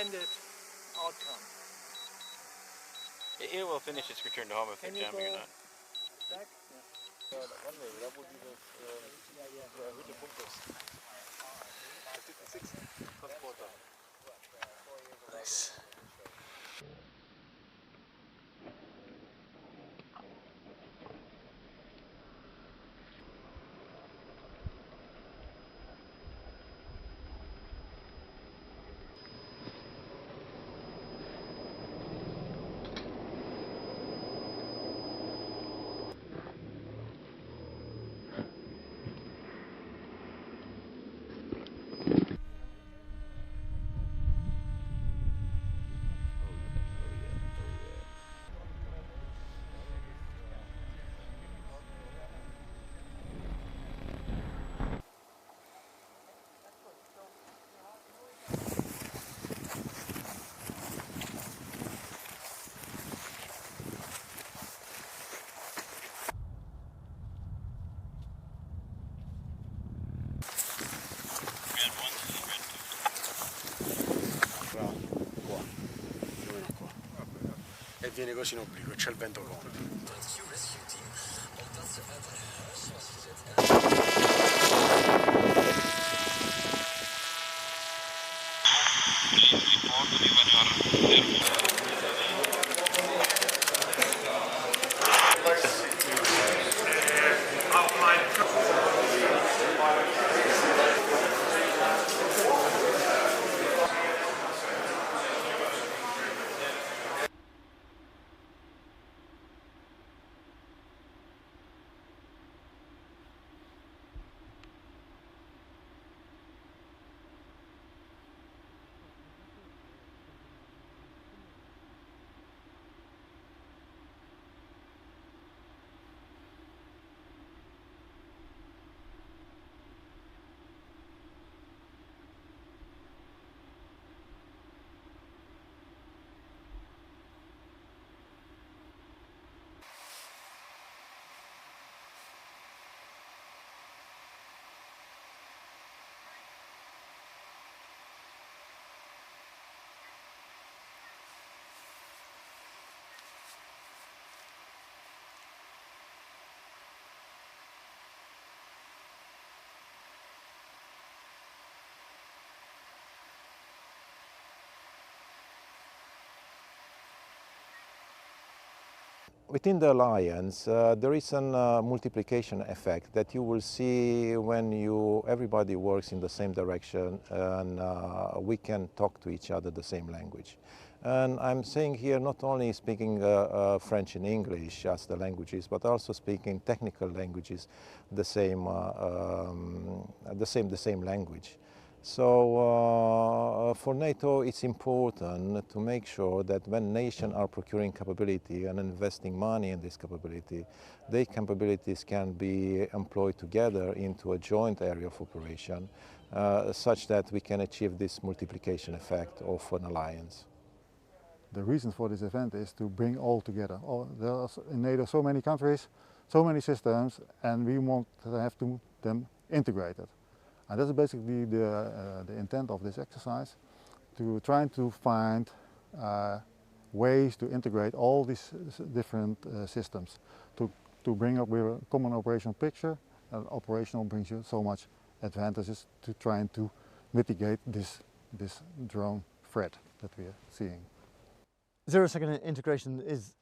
intended outcome. It will finish its return to home if they're jamming or not. Back? Ja, Runway, da wo dieses erhöhte Punkt ist. Das ist ein Six-Transporter. Nice. E viene così in obliquo, c'è il vento contro. Within the alliance, there is a multiplication effect that you will see when everybody works in the same direction and we can talk to each other the same language. And I'm saying here not only speaking French and English as the languages, but also speaking technical languages, the same language. So for NATO, it's important to make sure that when nations are procuring capability and investing money in this capability, their capabilities can be employed together into a joint area of operation, such that we can achieve this multiplication effect of an alliance. The reason for this event is to bring all together. There are in NATO so many countries, so many systems, and we want to have them integrated. And that's basically the intent of this exercise, to try to find ways to integrate all these different systems, to bring up with a common operational picture. And operational brings you so much advantages to trying to mitigate this drone threat that we are seeing. Zero-second integration is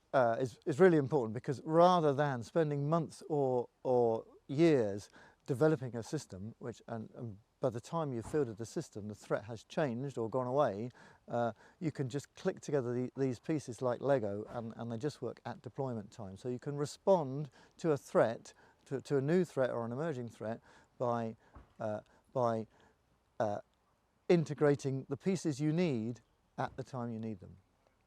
really important, because rather than spending months or years developing a system, and by the time you've fielded the system, the threat has changed or gone away, you can just click together these pieces like Lego, and they just work at deployment time. So you can respond to a threat, to a new threat or an emerging threat, by integrating the pieces you need at the time you need them.